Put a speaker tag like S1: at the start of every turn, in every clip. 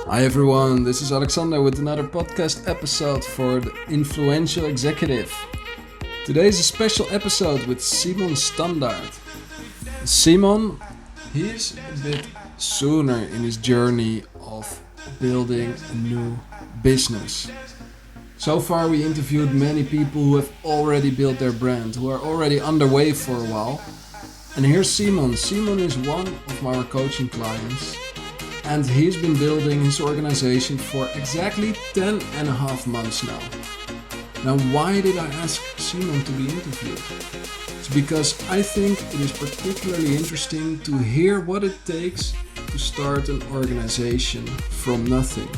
S1: Hi everyone, this is Alexander with another podcast episode for the Influential Executive. Today is a special episode with Simon Standaert. Simon, he's a bit sooner in his journey of building a new business. So far we interviewed many people who have already built their brand, who are already underway for a while. And here's Simon. Simon is one of our coaching clients. And he's been building his organization for exactly 10 and a half months now. Now, why did I ask Simon to be interviewed? It's because I think it is particularly interesting to hear what it takes to start an organization from nothing.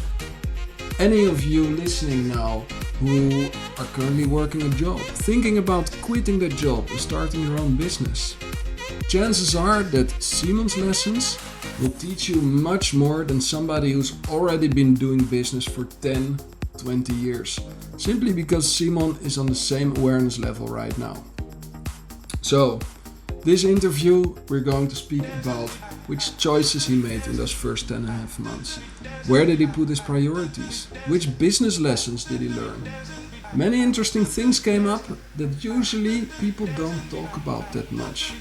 S1: Any of you listening now who are currently working a job, thinking about quitting that job and starting your own business, chances are that Simon's lessons will teach you much more than somebody who's already been doing business for 10, 20 years, simply because Simon is on the same awareness level right now. So, this interview we're going to speak about which choices he made in those first 10 and a half months. Where did he put his priorities? Which business lessons did he learn? Many interesting things came up that usually people don't talk about that much.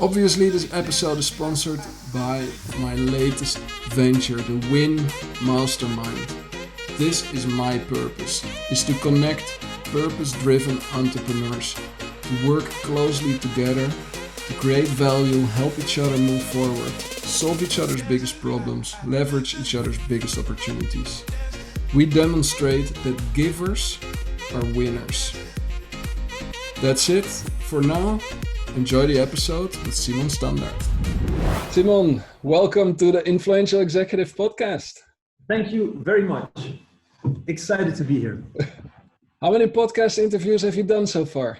S1: Obviously, this episode is sponsored by my latest venture, the Win Mastermind. This is my purpose, is to connect purpose-driven entrepreneurs, to work closely together, to create value, help each other move forward, solve each other's biggest problems, leverage each other's biggest opportunities. We demonstrate that givers are winners. That's it for now. Enjoy the episode with Simon Standaert. Simon, welcome to the Influential Executive Podcast.
S2: Thank you very much. Excited to be here.
S1: How many podcast interviews have you done so far?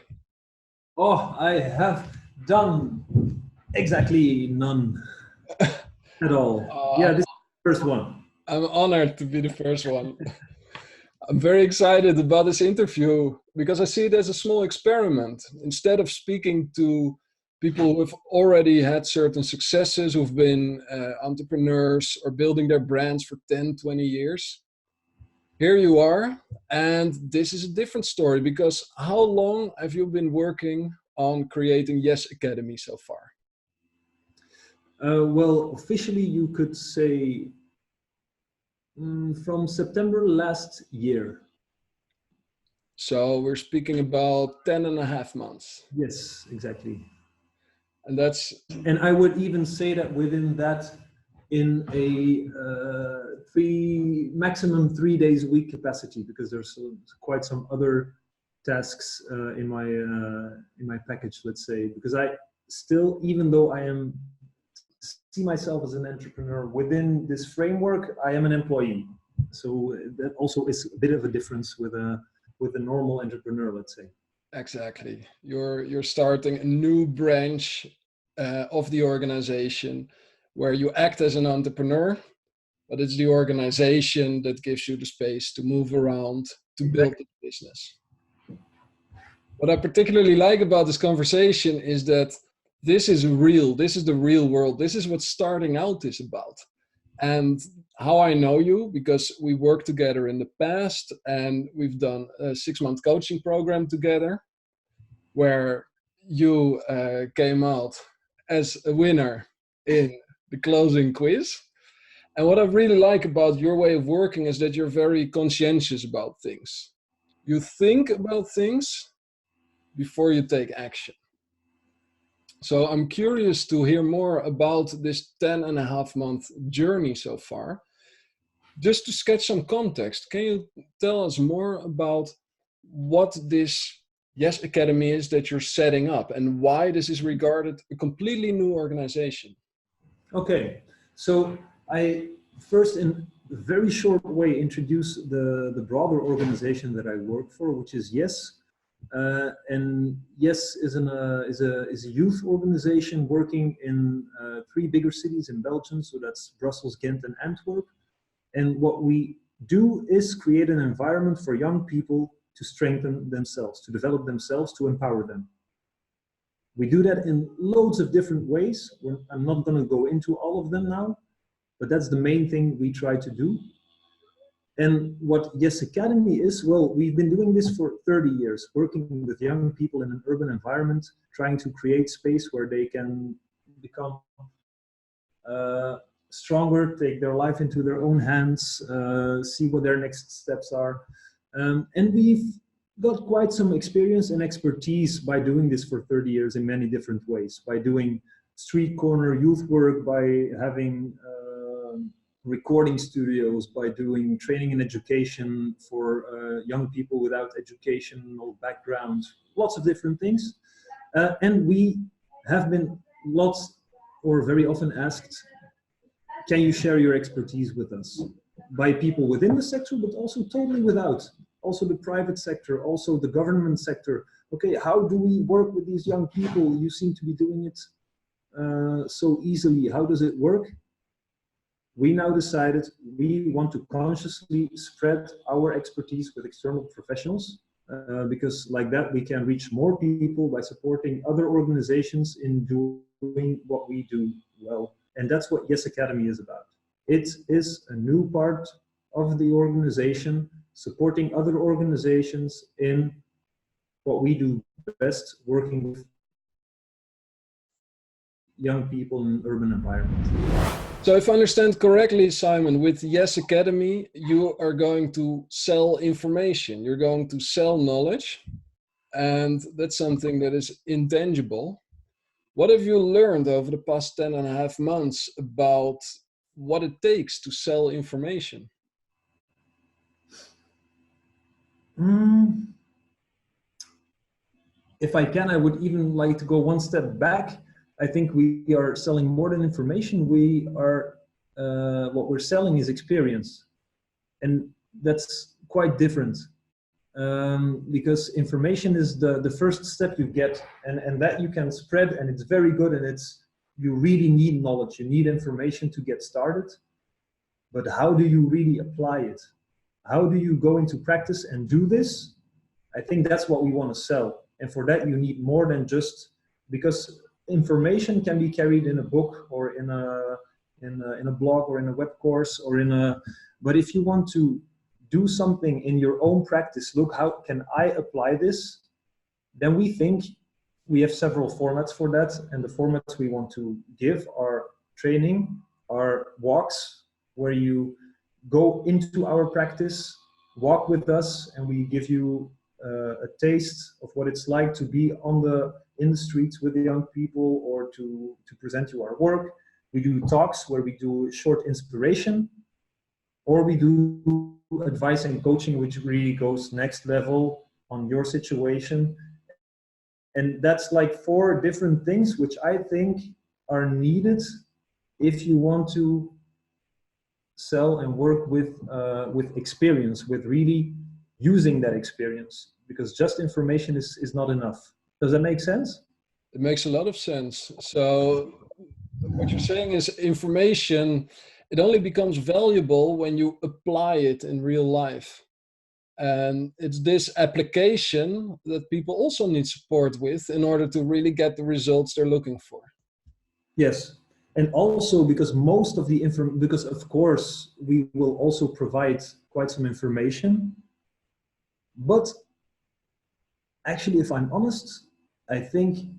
S2: Oh, I have done exactly none at all. This is the first one.
S1: I'm honored to be the first one. I'm very excited about this interview because I see it as a small experiment. Instead of speaking to people who have already had certain successes, who've been entrepreneurs or building their brands for 10, 20 years, here you are. And this is a different story because how long have you been working on creating JES Academy so far?
S2: Well, officially you could say from September last year.
S1: So we're speaking about 10 and a half months.
S2: Yes, exactly.
S1: And
S2: I would even say that within that, in a maximum 3 days a week capacity, because there's quite some other tasks in my package, let's say, because I still, even though I see myself as an entrepreneur within this framework, I am an employee. So that also is a bit of a difference with a normal entrepreneur, let's say.
S1: Exactly. You're starting a new branch of the organization where you act as an entrepreneur, but it's the organization that gives you the space to move around, to build the business. What I particularly like about this conversation is that this is the real world. This is what starting out is about. And how I know you, because we worked together in the past and we've done a 6-month coaching program together where you came out as a winner in the closing quiz. And what I really like about your way of working is that you're very conscientious about things. You think about things before you take action. So I'm curious to hear more about this 10 and a half month journey so far. Just to sketch some context, can you tell us more about what this JES Academy is that you're setting up and why this is regarded a completely new organization?
S2: Okay, so I first in a very short way introduce the broader organization that I work for, which is JES. And JES is a youth organization working in 3 bigger cities in Belgium. So that's Brussels, Ghent, and Antwerp. And what we do is create an environment for young people to strengthen themselves, to develop themselves, to empower them. We do that in loads of different ways. I'm not going to go into all of them now, But that's the main thing we try to do. And what JES Academy is, well, we've been doing this for 30 years, working with young people in an urban environment, trying to create space where they can become stronger, take their life into their own hands, see what their next steps are. And we've got quite some experience and expertise by doing this for 30 years in many different ways, by doing street corner youth work, by having recording studios, by doing training and education for young people without educational background, lots of different things. And we have been lots or very often asked, can you share your expertise with us? By people within the sector, but also totally without. Also the private sector, also the government sector. Okay, how do we work with these young people? You seem to be doing it so easily. How does it work? We now decided we want to consciously spread our expertise with external professionals, because like that we can reach more people by supporting other organizations in doing what we do well. And that's what JES Academy is about. It is a new part of the organization, supporting other organizations in what we do best, working with young people in an urban environment.
S1: So if I understand correctly, Simon, with JES Academy, you are going to sell information, you're going to sell knowledge, and that's something that is intangible. What have you learned over the past 10.5 months about what it takes to sell information?
S2: If I can, I would even like to go one step back. I think we are selling more than information. We are, what we're selling is experience. And that's quite different. Because information is the first step you get, and that you can spread, and it's very good, and you really need knowledge, you need information to get started. But how do you really apply it? How do you go into practice and do this? I think that's what we want to sell. And for that you need more than just, because information can be carried in a book or in a blog or in a web course or but if you want to do something in your own practice, look, how can I apply this? Then we think we have several formats for that. And the formats we want to give are training, are walks, where you go into our practice, walk with us, and we give you a taste of what it's like to be in the streets with the young people, or to present you our work. We do talks where we do short inspiration, or we do advice and coaching, which really goes next level on your situation. And that's like 4 different things which I think are needed if you want to sell and work with experience, with really using that experience, because just information is not enough. Does that make sense?
S1: It makes a lot of sense. So what you're saying is information, it only becomes valuable when you apply it in real life. And it's this application that people also need support with in order to really get the results they're looking for.
S2: Yes. And also because most of the because of course we will also provide quite some information, but actually, if I'm honest, I think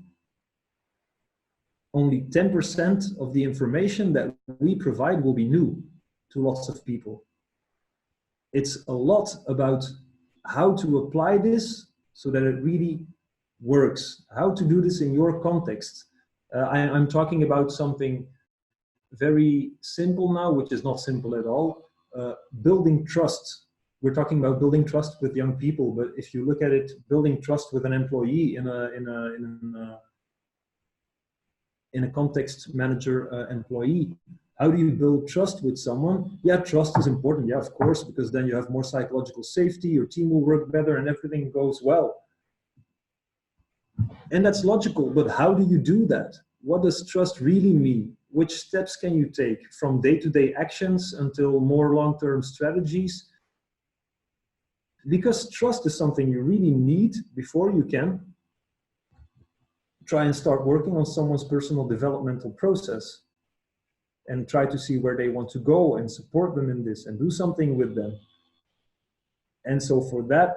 S2: only 10% of the information that we provide will be new to lots of people. It's a lot about how to apply this so that it really works, how to do this in your context. I'm talking about something very simple now, which is not simple at all. Building trust. We're talking about building trust with young people, but if you look at it, building trust with an employee in a context manager employee. How do you build trust with someone? Yeah, trust is important. Yeah, of course, because then you have more psychological safety, your team will work better, and everything goes well. And that's logical, but how do you do that? What does trust really mean? Which steps can you take, from day-to-day actions until more long-term strategies? Because trust is something you really need before you can try and start working on someone's personal developmental process. and try to see where they want to go and support them in this and do something with them. And so for that,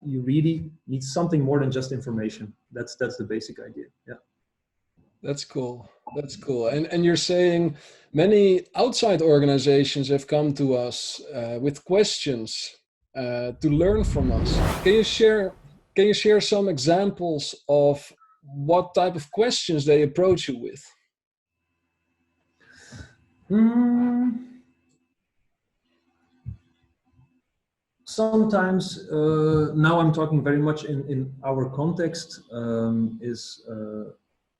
S2: you really need something more than just information. That's the basic idea. Yeah.
S1: That's cool. That's cool. And you're saying many outside organizations have come to us with questions to learn from us. Can you share some examples of what type of questions they approach you with?
S2: Sometimes, now I'm talking very much in our context,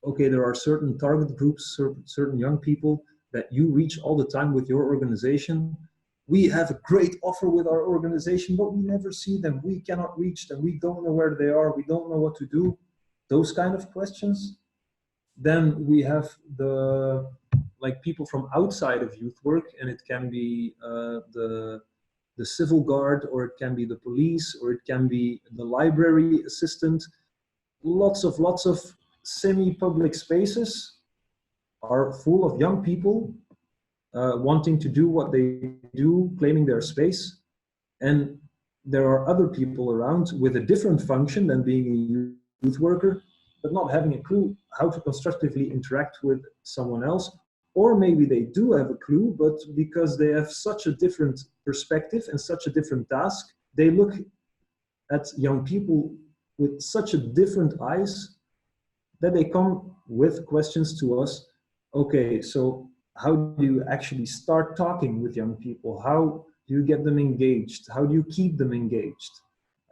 S2: okay, there are certain target groups, certain young people that you reach all the time with your organization. We have a great offer with our organization, but we never see them. We cannot reach them. We don't know where they are. We don't know what to do. Those kind of questions. Then we have like people from outside of youth work, and it can be the civil guard, or it can be the police, or it can be the library assistant. Lots of semi-public spaces are full of young people wanting to do what they do, claiming their space. And there are other people around with a different function than being a youth worker, but not having a clue how to constructively interact with someone else. Or maybe they do have a clue, but because they have such a different perspective and such a different task, they look at young people with such a different eyes that they come with questions to us. Okay, so how do you actually start talking with young people? How do you get them engaged? How do you keep them engaged?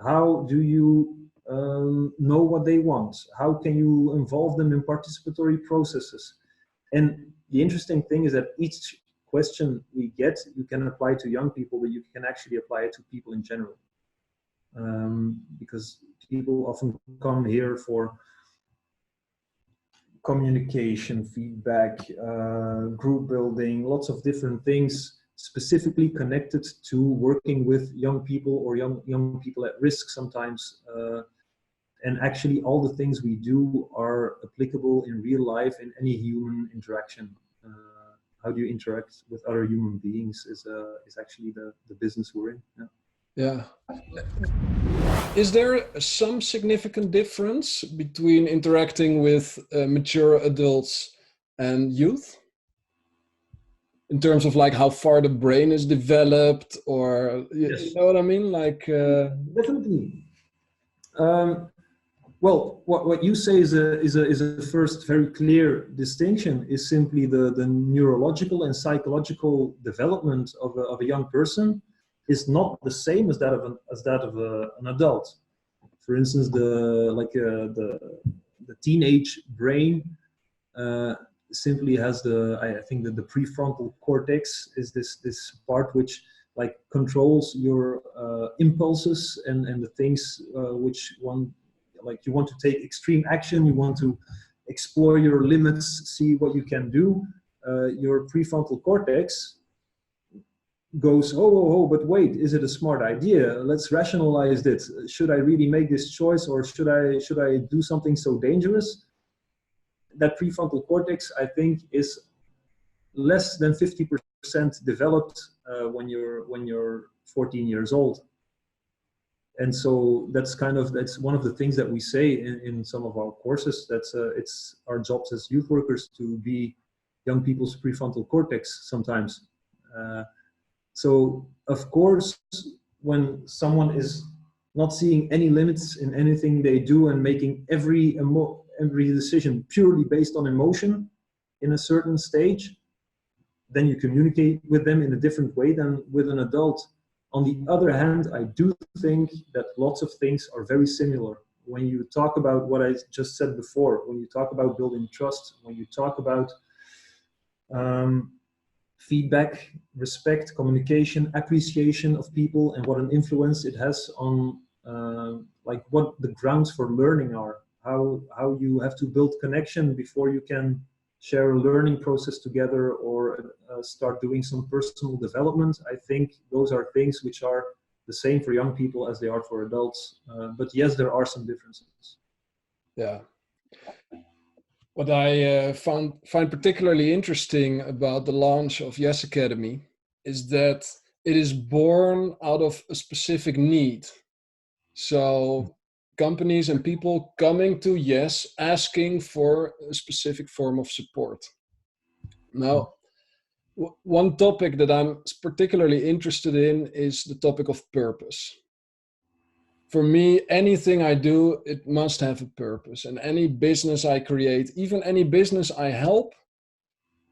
S2: How do you know what they want? How can you involve them in participatory processes? And the interesting thing is that each question we get, you can apply to young people, but you can actually apply it to people in general. Because people often come here for communication, feedback, group building, lots of different things specifically connected to working with young people or young people at risk sometimes. And actually all the things we do are applicable in real life in any human interaction. How do you interact with other human beings is actually the business we're in.
S1: Yeah. Is there some significant difference between interacting with mature adults and youth? In terms of like how far the brain is developed, or
S2: Yes.
S1: You know what I mean? Like
S2: definitely. Well, what you say is a first very clear distinction, is simply the neurological and psychological development of a young person is not the same as that of an adult. For instance, the teenage brain simply has I think that the prefrontal cortex is this part which like controls your impulses and the things which one, like you want to take extreme action, you want to explore your limits, see what you can do. Your prefrontal cortex goes, oh, but wait, is it a smart idea? Let's rationalize this. Should I really make this choice, or should I do something so dangerous? That prefrontal cortex, I think, is less than 50% developed when you're 14 years old. And so that's one of the things that we say in some of our courses. It's our jobs as youth workers to be young people's prefrontal cortex sometimes. So of course, when someone is not seeing any limits in anything they do and making every decision purely based on emotion in a certain stage, then you communicate with them in a different way than with an adult. On the other hand, I do think that lots of things are very similar. When you talk about what I just said before, when you talk about building trust, when you talk about feedback, respect, communication, appreciation of people, and what an influence it has on like what the grounds for learning are, how you have to build connection before you can share a learning process together or start doing some personal development. I think those are things which are the same for young people as they are for adults. But yes, there are some differences.
S1: Yeah. What I find particularly interesting about the launch of JES Academy is that it is born out of a specific need. So companies and people coming to JES asking for a specific form of support. Now, one topic that I'm particularly interested in is the topic of purpose. For me, anything I do, it must have a purpose. And any business I create, even any business I help,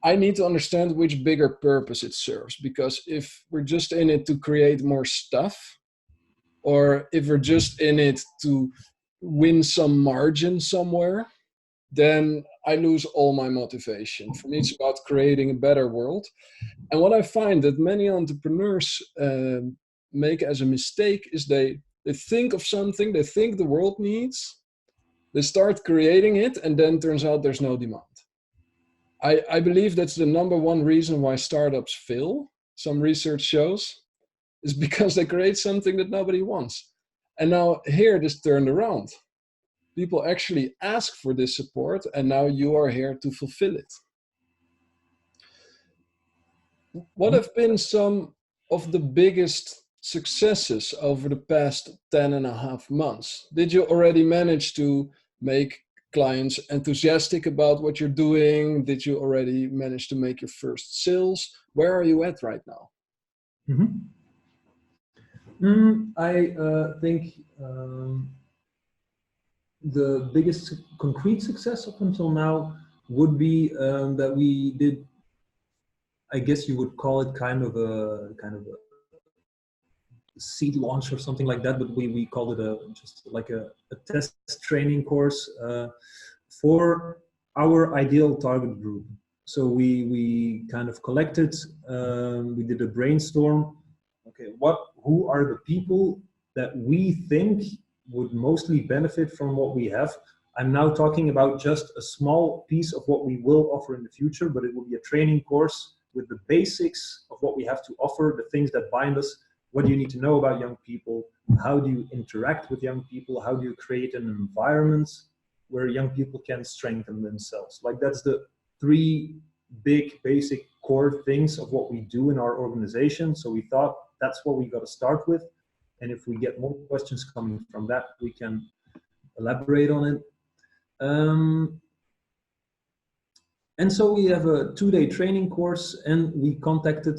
S1: I need to understand which bigger purpose it serves. Because if we're just in it to create more stuff, or if we're just in it to win some margin somewhere, then I lose all my motivation. For me, it's about creating a better world. And what I find that many entrepreneurs make as a mistake is they think of something they think the world needs, they start creating it, and then turns out there's no demand. I believe that's the number one reason why startups fail, some research shows, is because they create something that nobody wants. And now here it is turned around. People actually ask for this support, and now you are here to fulfill it. What have been some of the biggest successes over the past 10.5 months? Did you already manage to make clients enthusiastic about what you're doing? Did you already manage to make your first sales? Where are you at right now?
S2: I think the biggest concrete success up until now would be that we did, I guess you would call it kind of a seed launch or something like that, but we called it just like a test training course for our ideal target group. So we kind of collected, we did a brainstorm. Okay, who are the people that we think would mostly benefit from what we have? I'm now talking about just a small piece of what we will offer in the future, but it will be a training course with the basics of what we have to offer, the things that bind us. What do you need to know about young people? How do you interact with young people? How do you create an environment where young people can strengthen themselves? Like, that's the three big basic core things of what we do in our organization. So we thought that's what we got to start with. And if we get more questions coming from that, we can elaborate on it. And so we have a 2-day training course, and we contacted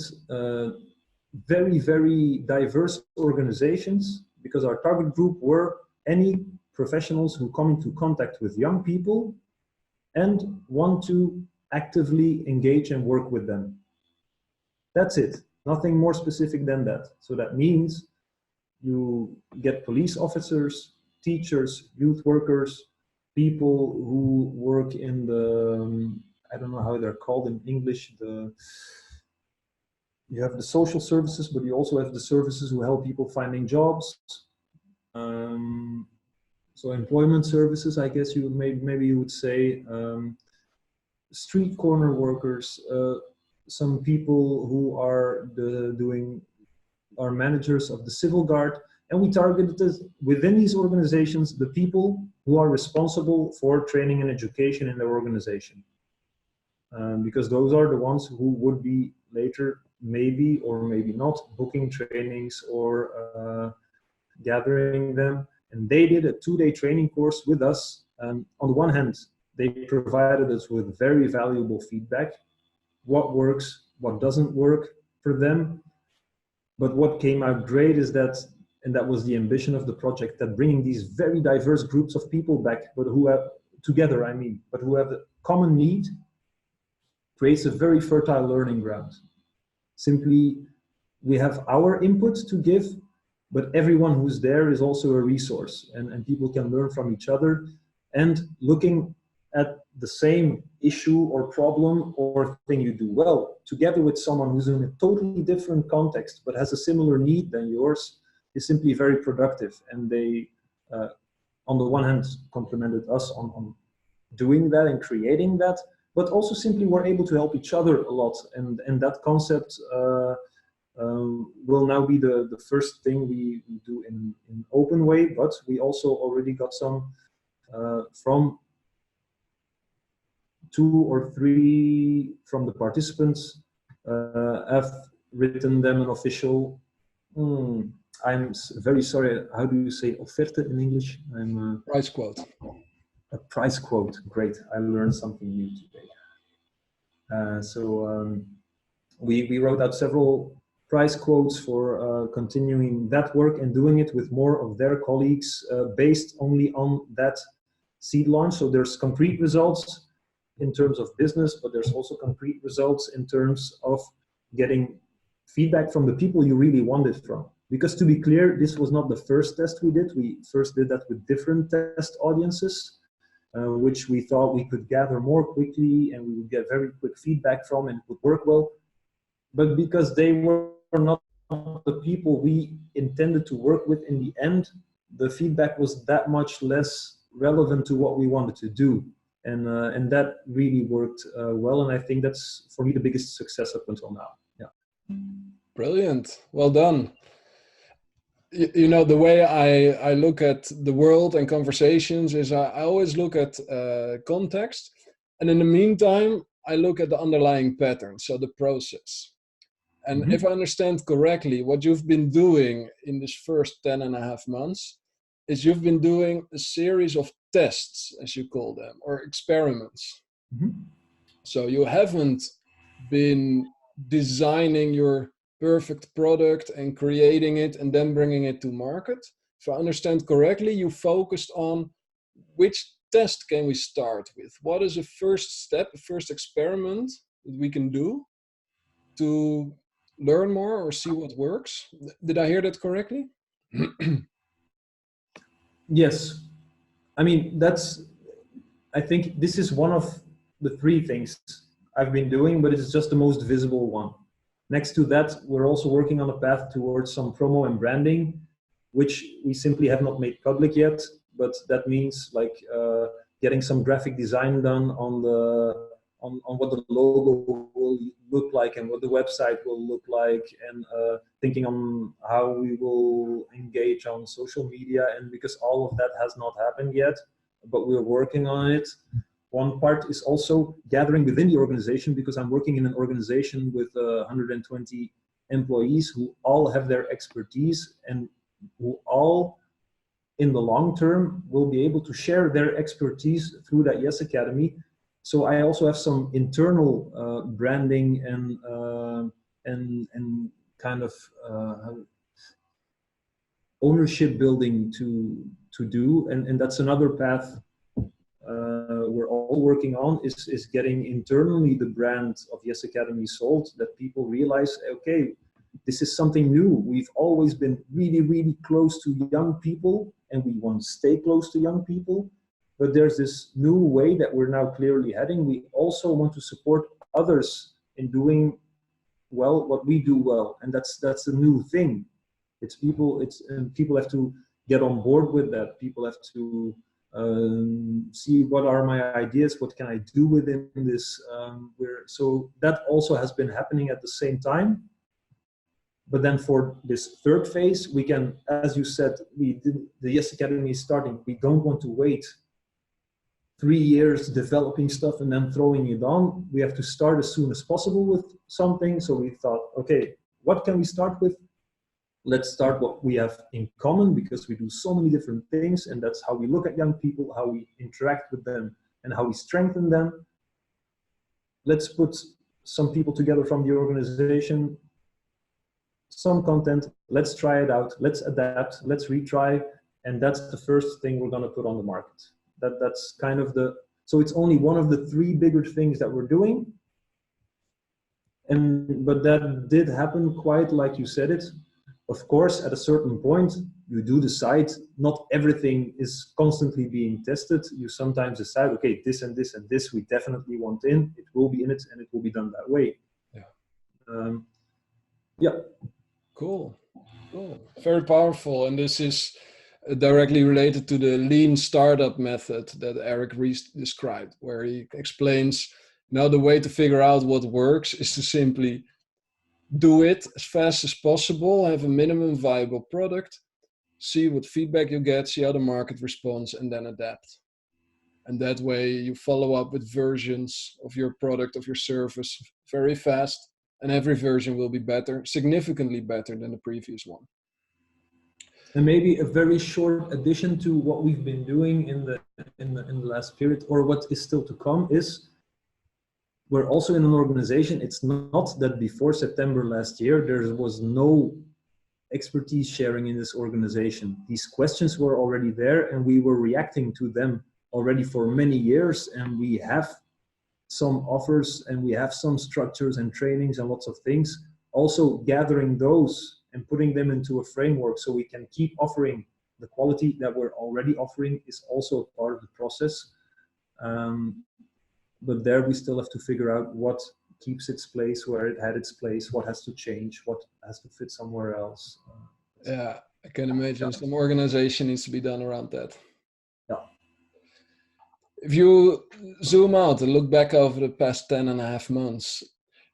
S2: very, very diverse organizations, because our target group were any professionals who come into contact with young people and want to actively engage and work with them. That's it. Nothing more specific than that. So that means you get police officers, teachers, youth workers, people who work in the, I don't know how they're called in English, you have the social services, but you also have the services who help people finding jobs. So employment services, I guess you maybe you would say, street corner workers, some people who are are managers of the civil guard, and we targeted within these organizations the people who are responsible for training and education in their organization, because those are the ones who would be later maybe or maybe not booking trainings or gathering them. And they did a 2-day training course with us. On the one hand, they provided us with very valuable feedback, what works, what doesn't work for them. But what came out great is that, and that was the ambition of the project, that bringing these very diverse groups of people back, but who have together, but who have a common need, creates a very fertile learning ground. Simply, we have our input to give, but everyone who's there is also a resource, and people can learn from each other. And looking at the same issue or problem or thing you do well, together with someone who's in a totally different context but has a similar need than yours, is simply very productive. And they, on the one hand, complimented us on doing that and creating that, but also simply were able to help each other a lot. And that concept will now be the first thing we do in open way, but we also already got some from 2 or 3 from the participants have written them an official, very sorry, how do you say offerte in English?
S1: Price quote.
S2: A price quote. Great, I learned something new today. We wrote out several price quotes for continuing that work and doing it with more of their colleagues based only on that seed launch. So there's concrete results in terms of business, but there's also concrete results in terms of getting feedback from the people you really want it from. Because to be clear, this was not the first test we did. We first did that with different test audiences, which we thought we could gather more quickly and we would get very quick feedback from and it would work well. But because they were not the people we intended to work with in the end, the feedback was that much less relevant to what we wanted to do. And that really worked well. And I think that's, for me, the biggest success up until now. Yeah.
S1: Brilliant. Well done. You know, the way I look at the world and conversations is I always look at context. And in the meantime, I look at the underlying pattern, so the process. And if I understand correctly, what you've been doing in this first 10 and a half months is you've been doing a series of tests, as you call them, or experiments. So you haven't been designing your perfect product and creating it and then bringing it to market. If I understand correctly, you focused on which test can we start with? What is a first step, a first experiment that we can do to learn more or see what works? Did I hear that correctly?
S2: Yes. I mean, I think this is one of the 3 things I've been doing, but it's just the most visible one. Next to that, we're also working on a path towards some promo and branding, which we simply have not made public yet, but that means like getting some graphic design done on what the logo will look like and what the website will look like, and thinking on how we will engage on social media. And because all of that has not happened yet, but we're working on it. One part is also gathering within the organization, because I'm working in an organization with 120 employees who all have their expertise and who all in the long term will be able to share their expertise through that JES Academy. So I also have some internal branding and kind of ownership building to do, and that's another path we're all working on, is getting internally the brand of JES Academy sold, that people realize, okay, this is something new. We've always been really, really close to young people, and we want to stay close to young people. But there's this new way that we're now clearly heading. We also want to support others in doing well what we do well, and that's a new thing. People have to get on board with that. People have to see what are my ideas, what can I do within this. So that also has been happening at the same time. But then for this third phase, we can, as you said, the JES Academy is starting. We don't want to wait 3 years developing stuff and then throwing it on. We have to start as soon as possible with something. So we thought, okay, what can we start with? Let's start what we have in common, because we do so many different things, and that's how we look at young people, how we interact with them, and how we strengthen them. Let's put some people together from the organization, some content, let's try it out, let's adapt, let's retry, and that's the first thing we're going to put on the market. That's kind of so it's only one of the 3 bigger things that we're doing. But that did happen quite like you said it. Of course, at a certain point, you do decide not everything is constantly being tested. You sometimes decide, okay, this and this and this we definitely want in. It will be in it, and it will be done that way. Yeah. Yeah.
S1: Cool. Very powerful. And this is directly related to the lean startup method that Eric Ries described, where he explains now the way to figure out what works is to simply do it as fast as possible, have a minimum viable product, see what feedback you get, see how the market responds, and then adapt. And that way you follow up with versions of your product, of your service very fast. And every version will be better, significantly better than the previous one.
S2: And maybe a very short addition to what we've been doing in the last period, or what is still to come, is we're also in an organization. It's not that before September last year there was no expertise sharing in this organization. These questions were already there, and we were reacting to them already for many years, and we have some offers, and we have some structures and trainings and lots of things. Also gathering those and putting them into a framework so we can keep offering the quality that we're already offering is also part of the process. But there we still have to figure out what keeps its place where it had its place, what has to change, what has to fit somewhere else.
S1: Yeah, I can imagine some organization needs to be done around that.
S2: Yeah.
S1: If you zoom out and look back over the past 10.5 months,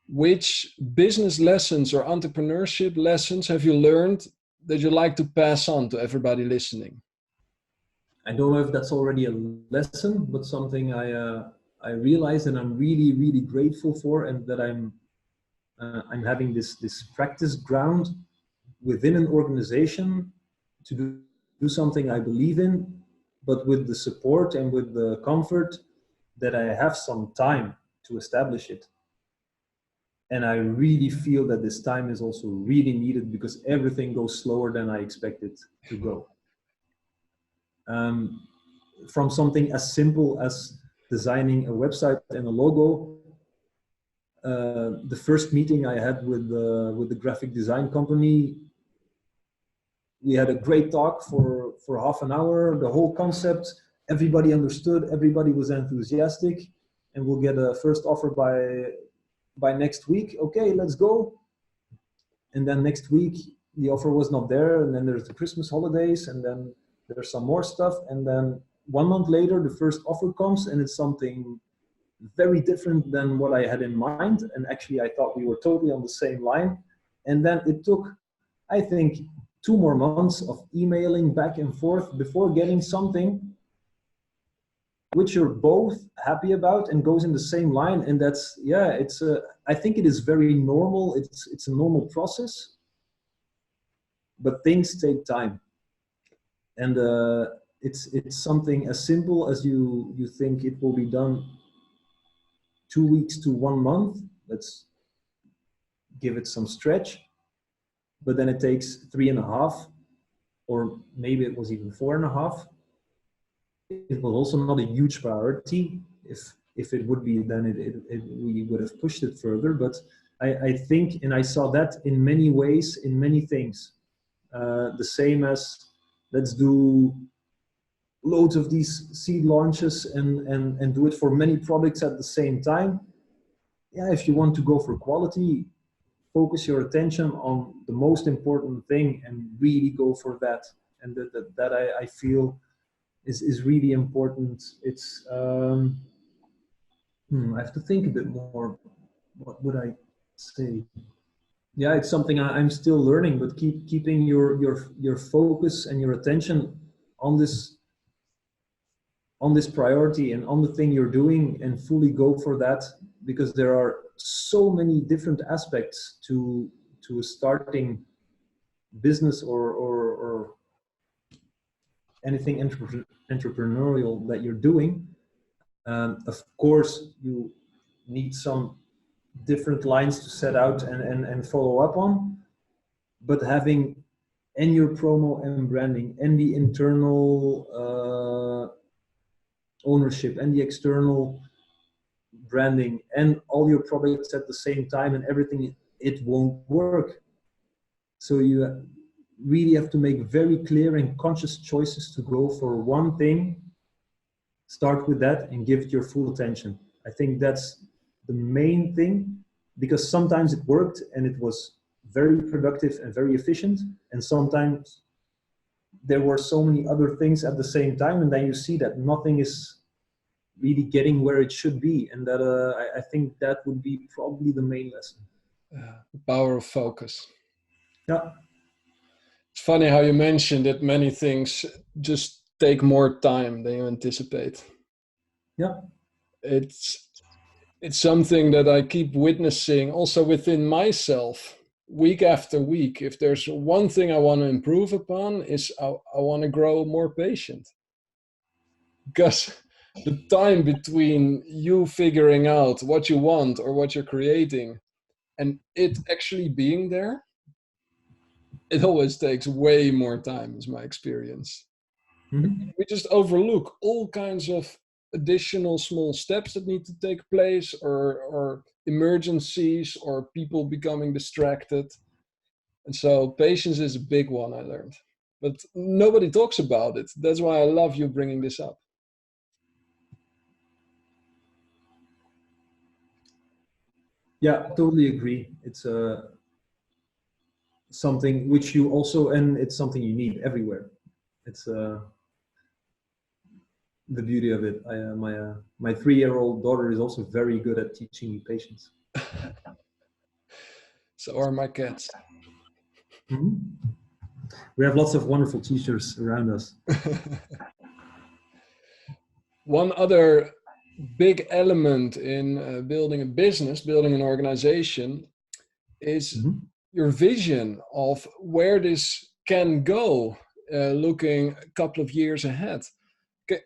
S1: which business lessons or entrepreneurship lessons have you learned that you like to pass on to everybody listening?
S2: I don't know if that's already a lesson, but something I realized and I'm really, really grateful for, and that I'm having this practice ground within an organization to do something I believe in, but with the support and with the comfort that I have some time to establish it. And I really feel that this time is also really needed, because everything goes slower than I expected to go. From something as simple as designing a website and a logo, the first meeting I had with the graphic design company, we had a great talk for half an hour. The whole concept, everybody understood, everybody was enthusiastic, and we'll get a first offer by next week. Okay, let's go. And then next week the offer was not there, and then there's the Christmas holidays, and then there's some more stuff, and then 1 month later the first offer comes, and it's something very different than what I had in mind. And actually I thought we were totally on the same line. And then it took, I think, 2 more months of emailing back and forth before getting something which you're both happy about and goes in the same line. And that's, yeah, it's I think it is very normal. It's a normal process, but things take time. And it's something as simple as you think it will be done 2 weeks to 1 month. Let's give it some stretch. But then it takes 3.5, or maybe it was even 4.5. It was also not a huge priority. If it would be, then we would have pushed it further. But I think, and I saw that in many ways, in many things, the same as let's do loads of these seed launches and do it for many products at the same time. Yeah, if you want to go for quality, focus your attention on the most important thing and really go for that. And that I feel is really important. It's I have to think a bit more. What would I say? Yeah, it's something I'm still learning, but keeping your focus and your attention on this priority and on the thing you're doing, and fully go for that, because there are so many different aspects to a starting business or anything entrepreneurial that you're doing. Of course, you need some different lines to set out and follow up on, but having and your promo and branding and the internal ownership and the external branding and all your products at the same time and everything, it won't work. So you really have to make very clear and conscious choices to go for one thing. Start with that and give it your full attention. I think that's the main thing, because sometimes it worked and it was very productive and very efficient, and sometimes there were so many other things at the same time, and then you see that nothing is really getting where it should be. And that I think that would be probably the main lesson.
S1: The power of focus.
S2: Yeah.
S1: It's funny how you mentioned that many things just take more time than you anticipate.
S2: Yeah.
S1: It's something that I keep witnessing also within myself week after week. If there's one thing I want to improve upon is I want to grow more patient, because the time between you figuring out what you want or what you're creating and it actually being there, it always takes way more time, is my experience.
S2: Mhm.
S1: We just overlook all kinds of additional small steps that need to take place, or emergencies, or people becoming distracted. And so patience is a big one, I learned. But nobody talks about it. That's why I love you bringing this up.
S2: Yeah, totally agree. It's something which you also, and it's something you need everywhere. It's the beauty of it. My 3-year-old daughter is also very good at teaching me patience.
S1: So are my cats.
S2: Mhm. We have lots of wonderful teachers around us.
S1: One other big element in building a business, building an organization, is
S2: Mhm.
S1: your vision of where this can go, looking a couple of years ahead.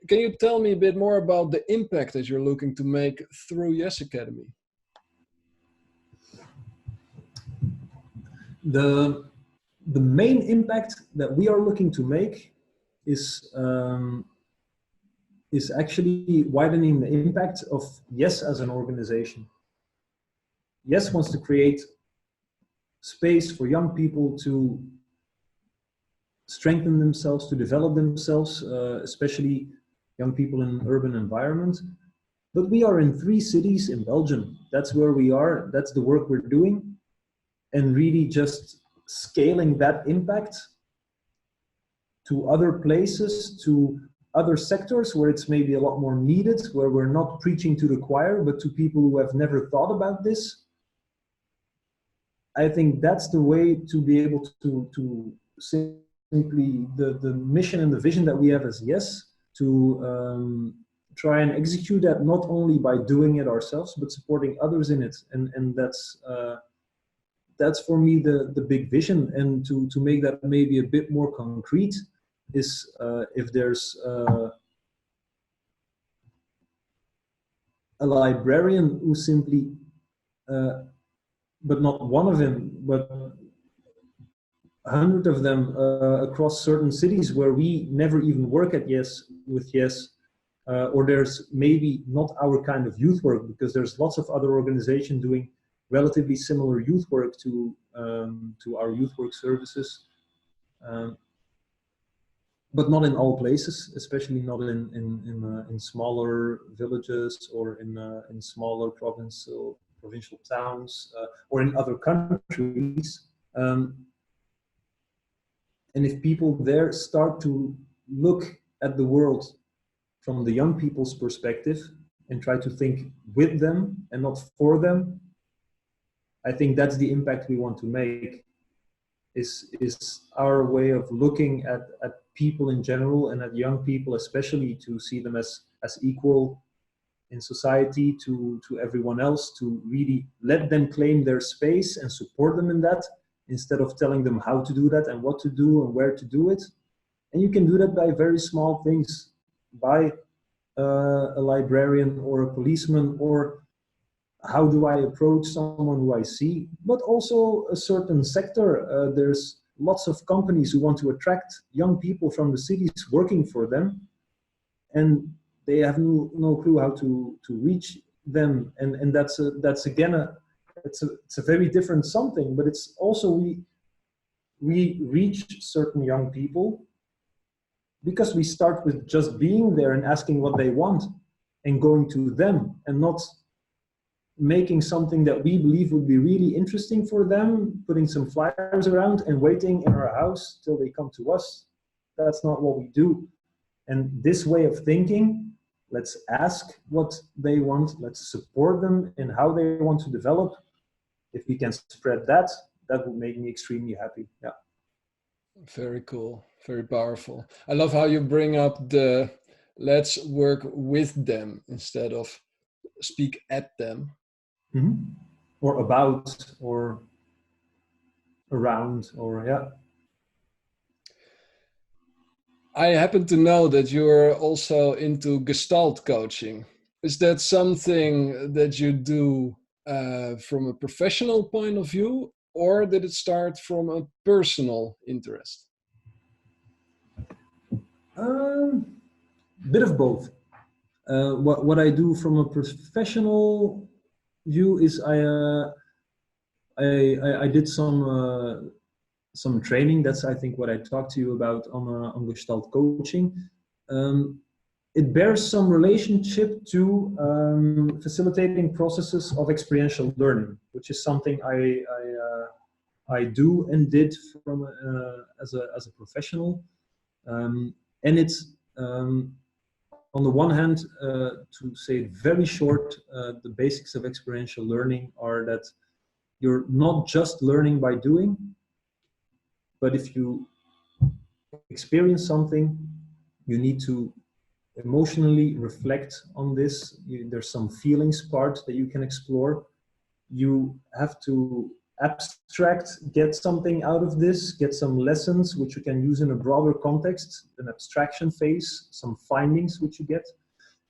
S1: Can you tell me a bit more about the impact that you're looking to make through JES Academy?
S2: The the main impact that we are looking to make is actually widening the impact of YES as an organization. YES wants to create space for young people to strengthen themselves, to develop themselves, especially young people in an urban environment. But we are in 3 cities in Belgium. That's where we are. That's the work we're doing. And really just scaling that impact to other places, to other sectors where it's maybe a lot more needed, where we're not preaching to the choir, but to people who have never thought about this. I think that's the way to be able to simply the mission and the vision that we have as YES, to try and execute that not only by doing it ourselves, but supporting others in it. And that's for me the big vision. And to make that maybe a bit more concrete is if there's a librarian who simply, uh, but not one of them, but 100 of them across certain cities where we never even work at YES with YES, or there's maybe not our kind of youth work, because there's lots of other organizations doing relatively similar youth work to our youth work services. Um, but not in all places, especially not in smaller villages or in smaller provincial towns, or in other countries. Um, and if people there start to look at the world from the young people's perspective and try to think with them and not for them, I think that's the impact we want to make. Is our way of looking at people in general and at young people especially, to see them as equal in society to everyone else, to really let them claim their space and support them in that, instead of telling them how to do that and what to do and where to do it. And you can do that by very small things, by a librarian or a policeman, or how do I approach someone who I see, but also a certain sector. There's lots of companies who want to attract young people from the cities working for them, and they have no clue how to reach them. And that's again it's a very different something, but it's also we reach certain young people because we start with just being there and asking what they want and going to them, and not making something that we believe would be really interesting for them, putting some flyers around and waiting in our house till they come to us. That's not what we do. And this way of thinking, let's ask what they want, let's support them in how they want to develop. If we can spread that, that would make me extremely happy. Yeah.
S1: Very cool, very powerful. I love how you bring up let's work with them instead of speak at them.
S2: Mm-hmm. Or about, or around, or yeah.
S1: I happen to know that you're also into Gestalt coaching. Is that something that you do from a professional point of view, or did it start from a personal interest?
S2: Bit of both. What I do from a professional view is I did some training. That's I think what I talked to you about on Gestalt coaching. Um, it bears some relationship to facilitating processes of experiential learning, which is something I do and did from as a professional, and it's on the one hand, to say it very short, the basics of experiential learning are that you're not just learning by doing, but if you experience something, you need to emotionally reflect on this. There's some feelings part that you can explore. You have to abstract, get something out of this, get some lessons which you can use in a broader context, an abstraction phase, some findings which you get,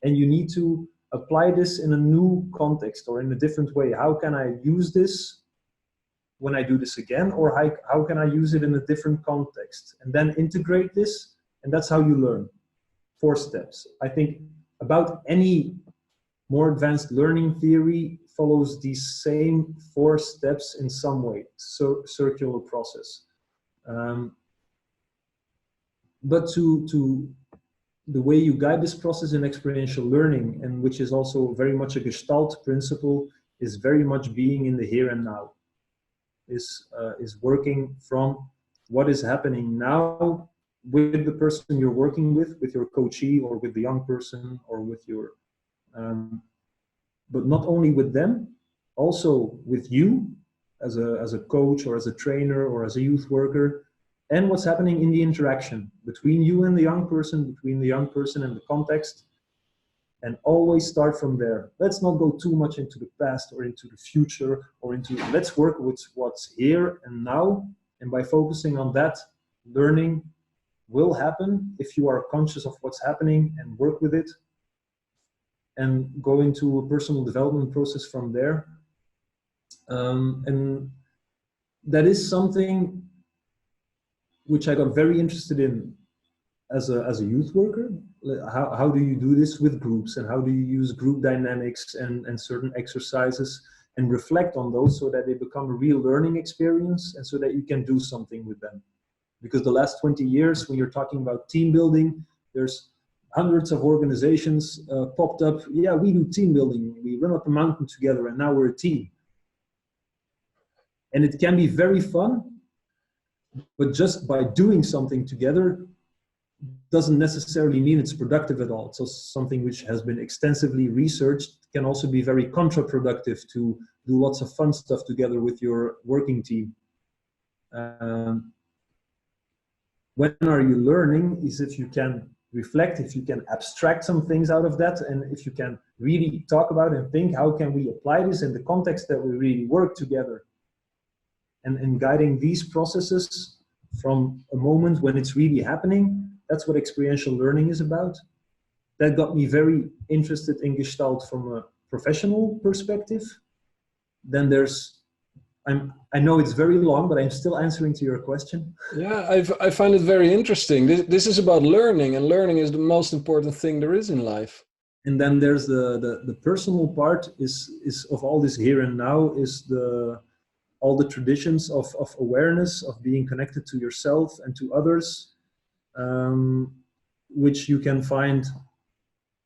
S2: and you need to apply this in a new context or in a different way. How can I use this when I do this again, or how can I use it in a different context, and then integrate this, and that's how you learn. 4 steps. I think about any more advanced learning theory follows these same 4 steps in some way, so circular process. But to the way you guide this process in experiential learning, and which is also very much a Gestalt principle, is very much being in the here and now. Is working from what is happening now with the person you're working with your coachee, or with the young person, or with your but not only with them, also with you as a coach, or as a trainer, or as a youth worker, and what's happening in the interaction between you and the young person, between the young person and the context, and always start from there. Let's not go too much into the past or into the future, or into, let's work with what's here and now, and by focusing on that, learning will happen if you are conscious of what's happening and work with it, and go into a personal development process from there. And that is something which I got very interested in as a youth worker. How do you do this with groups, and how do you use group dynamics and certain exercises, and reflect on those so that they become a real learning experience, and so that you can do something with them. Because the last 20 years, when you're talking about team building, there's hundreds of organizations popped up. Yeah, we do team building. We run up a mountain together, and now we're a team. And it can be very fun, but just by doing something together doesn't necessarily mean it's productive at all. So something which has been extensively researched can also be very counterproductive to do lots of fun stuff together with your working team. When are you learning is if you can reflect, if you can abstract some things out of that, and if you can really talk about and think, how can we apply this in the context that we really work together? And in guiding these processes from a moment when it's really happening, that's what experiential learning is about. That got me very interested in Gestalt from a professional perspective. Then there's, I know it's very long, but I'm still answering to your question.
S1: Yeah, I find it very interesting. This is about learning, and learning is the most important thing there is in life.
S2: And then there's the personal part is of all this here and now, is all the traditions of awareness, of being connected to yourself and to others, which you can find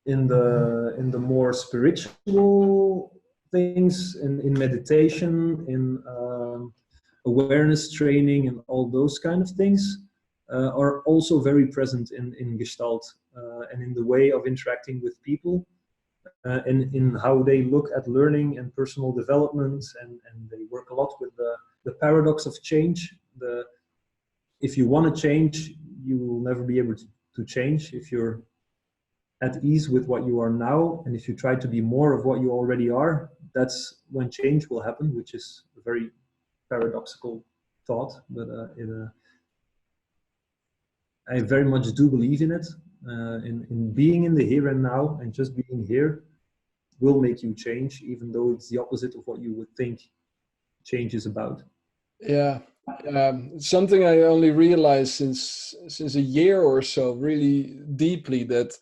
S2: in the more spiritual things, in meditation, in awareness training, and all those kind of things are also very present in Gestalt, and in the way of interacting with people, and in how they look at learning and personal development, and they work a lot with the paradox of change. If you want to change, you will never be able to change. If you're at ease with what you are now, and if you try to be more of what you already are, that's when change will happen, which is a very paradoxical thought, but I very much do believe in it. In being in the here and now, and just being here will make you change, even though it's the opposite of what you would think change is about.
S1: Yeah, something I only realized since a year or so, really deeply, that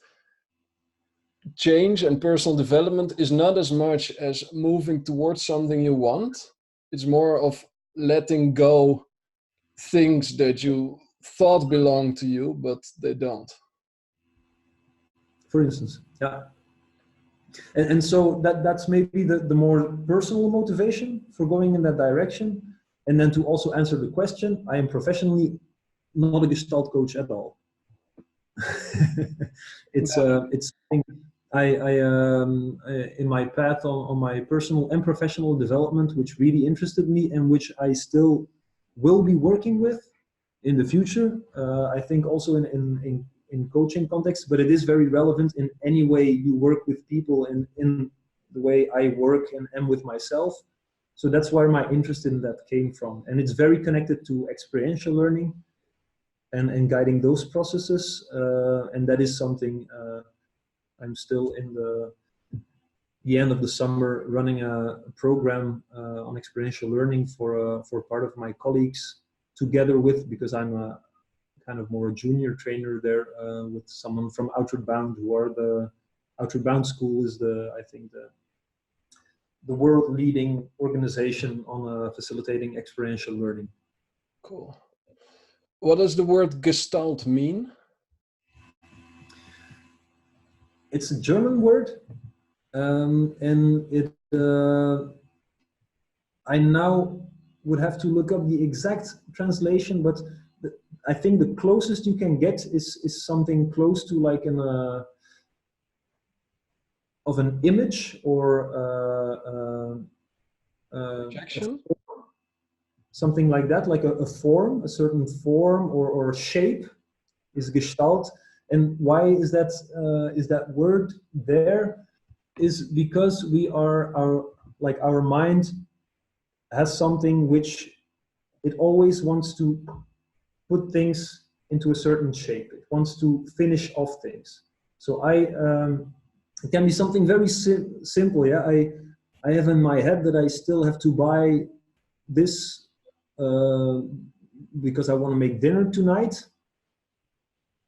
S1: change and personal development is not as much as moving towards something you want. It's more of letting go things that you thought belonged to you, but they don't.
S2: For instance, yeah. And so that's maybe the more personal motivation for going in that direction. And then to also answer the question, I am professionally not a Gestalt coach at all. It's something in my path on my personal and professional development, which really interested me and which I still will be working with in the future. I think also in coaching context, but it is very relevant in any way you work with people and in the way I work and am with myself. So that's where my interest in that came from. And it's very connected to experiential learning and guiding those processes. And that is something I'm still in the end of the summer running a program on experiential learning for part of my colleagues, together with, because I'm a kind of more junior trainer there, with someone from Outward Bound, who are the Outward Bound School is I think the world leading organization on facilitating experiential learning.
S1: Cool. What does the word Gestalt mean?
S2: It's a German word, and it I now would have to look up the exact translation, but I think the closest you can get is something close to like of an image or
S1: Projection?
S2: something like that, like a form, a certain form or shape is Gestalt. And why is that word there? Is because our mind has something which it always wants to put things into a certain shape. It wants to finish off things. So it can be something very simple. Yeah, I have in my head that I still have to buy this because I want to make dinner tonight,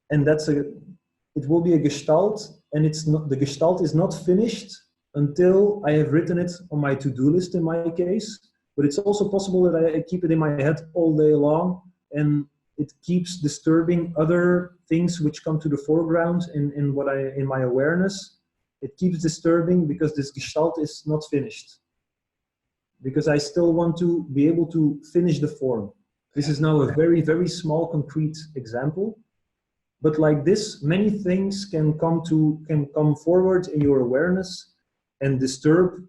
S2: and it will be a Gestalt, and the Gestalt is not finished until I have written it on my to-do list in my case. But it's also possible that I keep it in my head all day long, and it keeps disturbing other things which come to the foreground in my awareness. It keeps disturbing because this Gestalt is not finished, because I still want to be able to finish the form. This is now a very, very small concrete example, but like this, many things can come forward in your awareness and disturb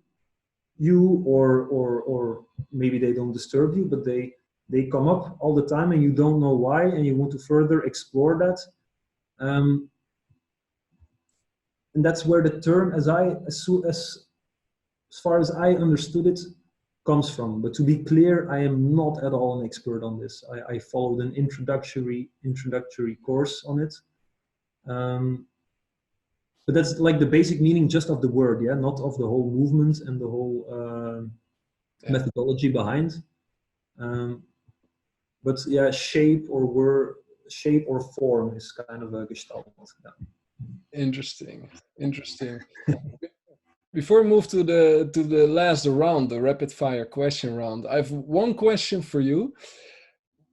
S2: you, or maybe they don't disturb you, but they come up all the time and you don't know why, and you want to further explore that. And that's where the term, as far as I understood it, comes from. But to be clear, I am not at all an expert on this. I followed an introductory course on it. But that's like the basic meaning just of the word, yeah, not of the whole movement and the whole methodology behind. But yeah, shape or form is kind of a Gestalt. Yeah.
S1: Interesting. Before we move to the last round, the rapid fire question round, I have one question for you.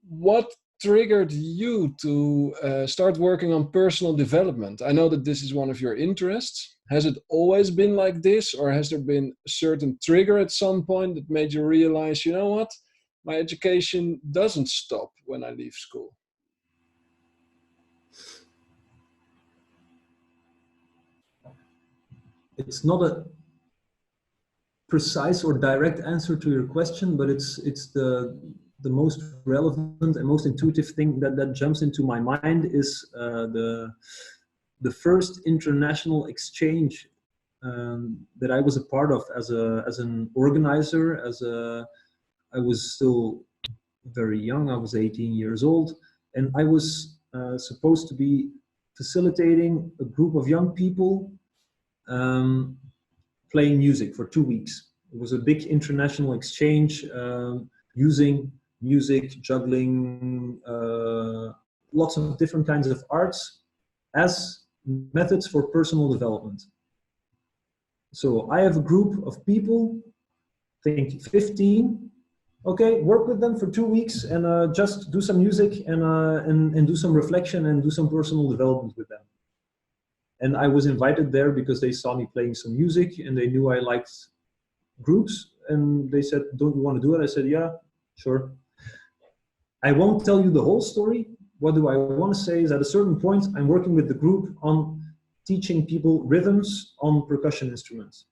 S1: What triggered you to start working on personal development? I know that this is one of your interests. Has it always been like this, or has there been a certain trigger at some point that made you realize, you know what, my education doesn't stop when I leave school?
S2: It's not a precise or direct answer to your question, but it's the most relevant and most intuitive thing that jumps into my mind is the first international exchange that I was a part of as an organizer. I was still very young. I was 18 years old, and I was supposed to be facilitating a group of young people playing music for 2 weeks. It was a big international exchange using music, juggling, lots of different kinds of arts as methods for personal development. So I have a group of people, think 15. Okay, work with them for 2 weeks and just do some music and do some reflection and do some personal development with them. And I was invited there because they saw me playing some music and they knew I liked groups. And they said, "Don't you want to do it?" I said, "Yeah, sure." I won't tell you the whole story. What do I want to say is at a certain point, I'm working with the group on teaching people rhythms on percussion instruments.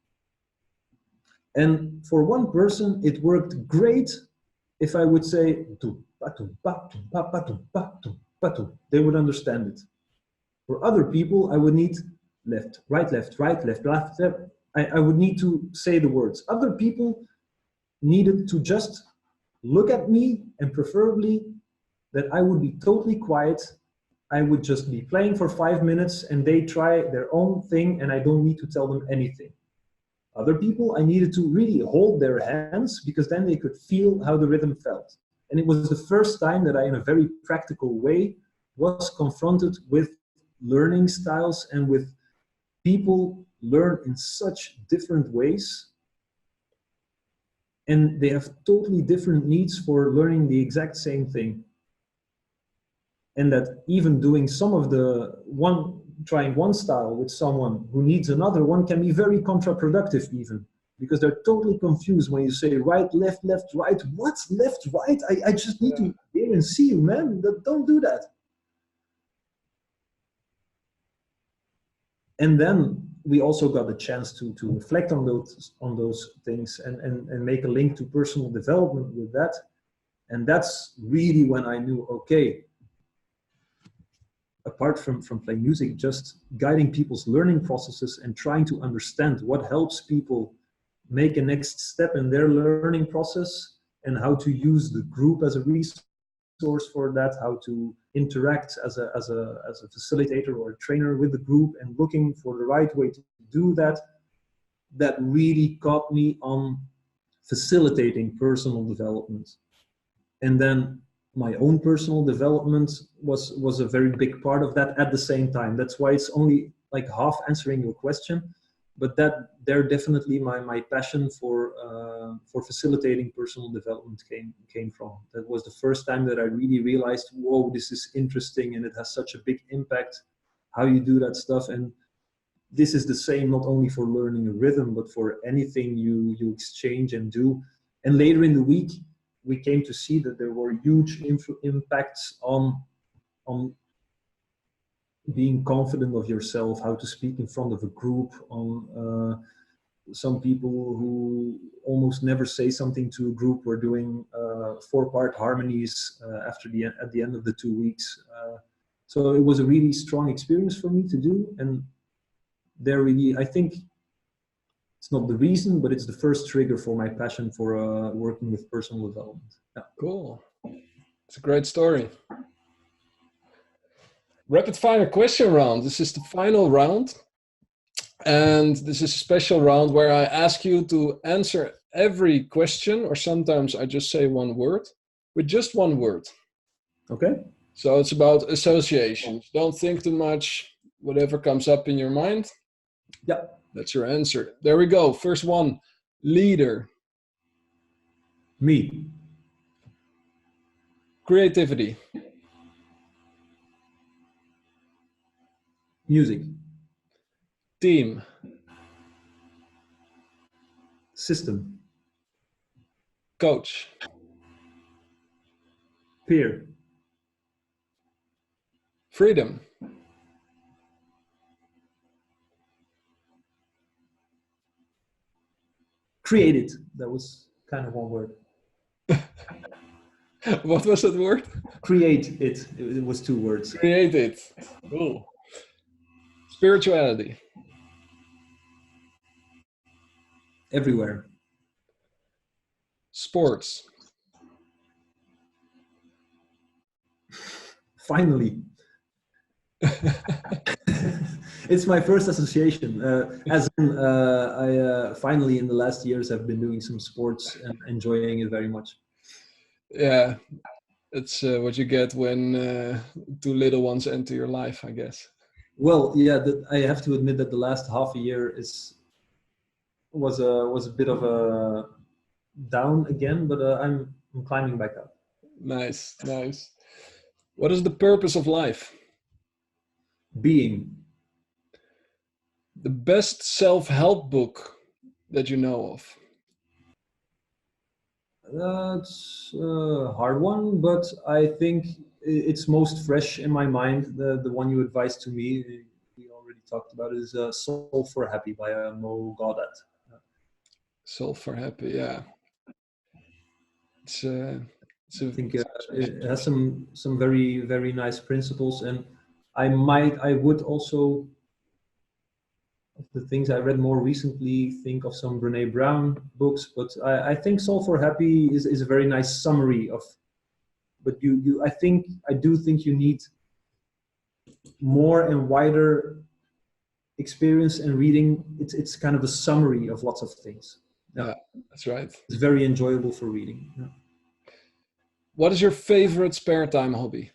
S2: And for one person, it worked great if I would say, they would understand it. For other people, I would need left, right, left, left, left. I would need to say the words. Other people needed to just look at me, and preferably that I would be totally quiet. I would just be playing for 5 minutes and they try their own thing and I don't need to tell them anything. Other people, I needed to really hold their hands because then they could feel how the rhythm felt. And it was the first time that I, in a very practical way, was confronted with learning styles and with people learn in such different ways. And they have totally different needs for learning the exact same thing. And that even doing some of trying one style with someone who needs another one can be very counterproductive even, because they're totally confused when you say right, left, right. What's left, right? I just need to hear and see you, man. Don't do that. And then we also got the chance to reflect on those things and make a link to personal development with that. And that's really when I knew, okay, apart from playing music, just guiding people's learning processes and trying to understand what helps people make a next step in their learning process and how to use the group as a resource for that, how to interact as a facilitator or a trainer with the group and looking for the right way to do that, that really caught me on facilitating personal development. And then my own personal development was a very big part of that at the same time. That's why it's only like half answering your question, but that there definitely my passion for facilitating personal development came from. That was the first time that I really realized, whoa, this is interesting and it has such a big impact how you do that stuff. And this is the same not only for learning a rhythm, but for anything you exchange and do. And later in the week, we came to see that there were huge impacts on being confident of yourself, how to speak in front of a group, on some people who almost never say something to a group were doing 4-part harmonies at the end of the 2 weeks. So it was a really strong experience for me to do. And there really, I think, it's not the reason, but it's the first trigger for my passion for working with personal development. Yeah.
S1: Cool. It's a great story. Rapid fire question round. This is the final round. And this is a special round where I ask you to answer every question, or sometimes I just say one word with just one word.
S2: Okay.
S1: So it's about associations. Don't think too much. Whatever comes up in your mind.
S2: Yeah.
S1: That's your answer. There we go. First one, leader.
S2: Me.
S1: Creativity.
S2: Music.
S1: Team.
S2: System.
S1: Coach.
S2: Peer.
S1: Freedom.
S2: Created. That was kind of one word.
S1: What was that word?
S2: Create it. It was 2 words.
S1: Create it. Cool. Spirituality.
S2: Everywhere.
S1: Sports.
S2: Finally. It's my first association. As in, I finally in the last years have been doing some sports and enjoying it very much.
S1: Yeah, it's what you get when two little ones enter your life, I guess.
S2: Well, yeah, I have to admit that the last half a year was a bit of a down again, but I'm climbing back up.
S1: Nice, nice. What is the purpose of life?
S2: Being.
S1: The best self-help book that you know of?
S2: That's a hard one, but I think it's most fresh in my mind. The one you advised to me, we already talked about, is Soul for Happy by Mo Gaudat.
S1: Soul for Happy, yeah.
S2: I think it has some very, very nice principles, and I would also, of the things I read more recently, think of some Brené Brown books, but I think Soul for Happy is a very nice summary of, but I do think you need more and wider experience and reading. It's kind of a summary of lots of things.
S1: Yeah, that's right.
S2: It's very enjoyable for reading. Yeah.
S1: What is your favorite spare time hobby?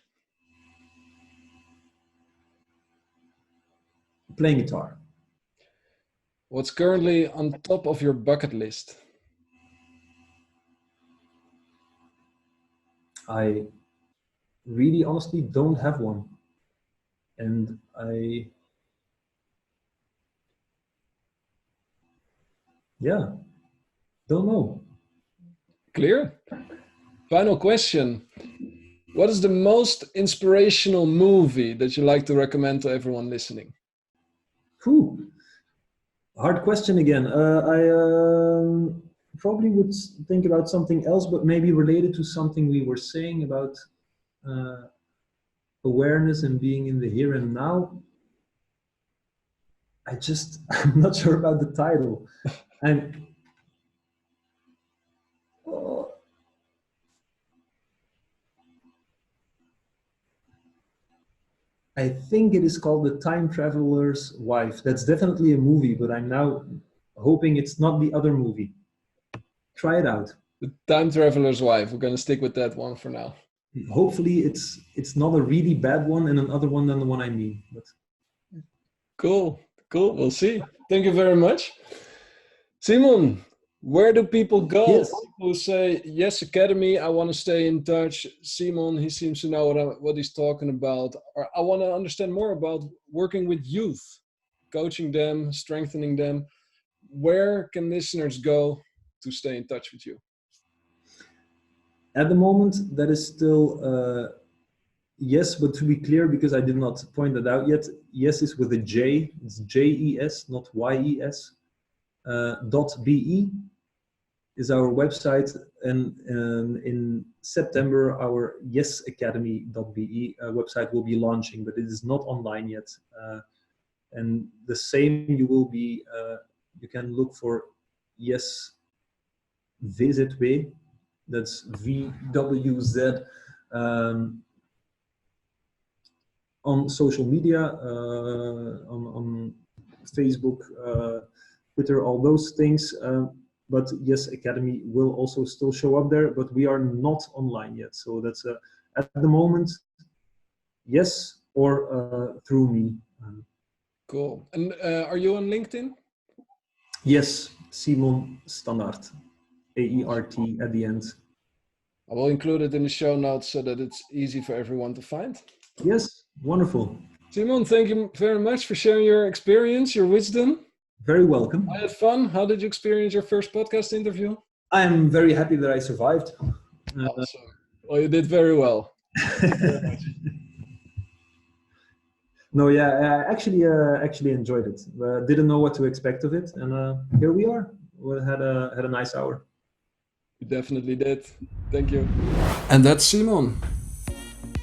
S2: Playing guitar.
S1: What's currently on top of your bucket list?
S2: I really honestly don't have one. And don't know.
S1: Clear? Final question. What is the most inspirational movie that you like to recommend to everyone listening?
S2: Hard question again. I probably would think about something else, but maybe related to something we were saying about awareness and being in the here and now. I'm not sure about the title. I think it is called The Time Traveler's Wife. That's definitely a movie, but I'm now hoping it's not the other movie. Try it out.
S1: The Time Traveler's Wife. We're going to stick with that one for now.
S2: Hopefully it's not a really bad one and another one than the one I mean. But...
S1: Cool. We'll see. Thank you very much. Simon, where do people go?
S2: Yes.
S1: People say, JES Academy, I want to stay in touch. Simon, he seems to know what he's talking about. Or I want to understand more about working with youth, coaching them, strengthening them. Where can listeners go to stay in touch with you?
S2: At the moment, that is still yes, but to be clear, because I did not point that out yet, yes is with a J. It's JES, not YES. .be is our website, and in September our YesAcademy.be website will be launching, but it is not online yet. And the same, you can look for Yes VZW, that's VWZ, on social media, on Facebook, Twitter, all those things. But JES Academy will also still show up there, but we are not online yet. So that's at the moment, yes, or through me.
S1: Cool. And are you on LinkedIn?
S2: Yes, Simon Standaert, AERT at the end.
S1: I will include it in the show notes so that it's easy for everyone to find.
S2: Yes, wonderful.
S1: Simon, thank you very much for sharing your experience, your wisdom.
S2: Very welcome.
S1: I had fun. How did you experience your first podcast interview?
S2: I'm very happy that I survived.
S1: Awesome. Well, you did very well. Thank you very much.
S2: No, yeah, I actually enjoyed it. Didn't know what to expect of it, and here we are. We had a nice hour.
S1: You definitely did. Thank you.
S3: And that's Simon.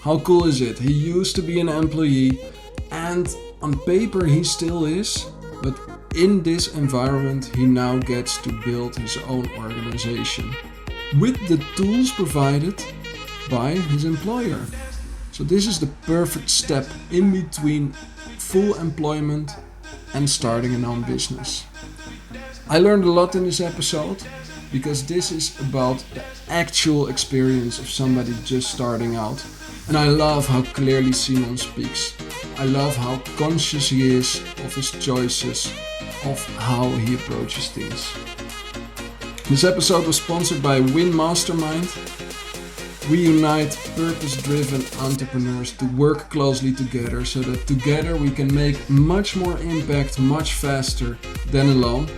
S3: How cool is it? He used to be an employee and
S1: On paper he still is, but in this environment he now gets to build his own organization with the tools provided by his employer. So this is the perfect step in between full employment and starting an own business. I learned a lot in this episode because this is about the actual experience of somebody just starting out. And I love how clearly Simon speaks. I love how conscious he is of his choices, of how he approaches things. This episode was sponsored by Win Mastermind. We unite purpose-driven entrepreneurs to work closely together so that together we can make much more impact much faster than alone.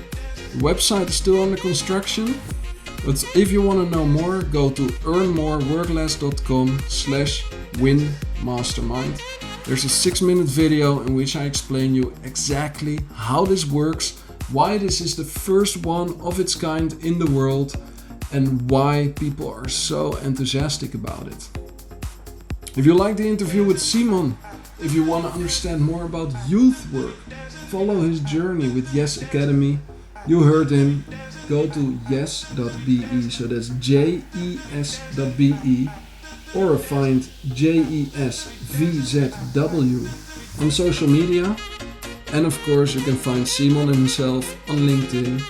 S1: The website is still under construction, but if you want to know more, go to earnmoreworkless.com/winmastermind. There's a 6-minute video in which I explain you exactly how this works, why this is the first one of its kind in the world, and why people are so enthusiastic about it. If you like the interview with Simon, if you want to understand more about youth work, follow his journey with JES Academy. You heard him. Go to yes.be, so that's JES.be, or find JESVZW on social media. And of course you can find Simon himself on LinkedIn,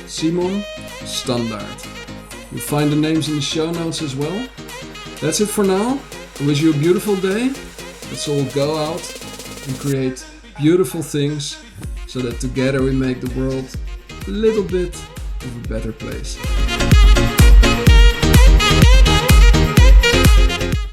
S1: Simon Standaert. You'll find the names in the show notes as well. That's it for now. I wish you a beautiful day. Let's all go out and create beautiful things so that together we make the world a little bit of a better place.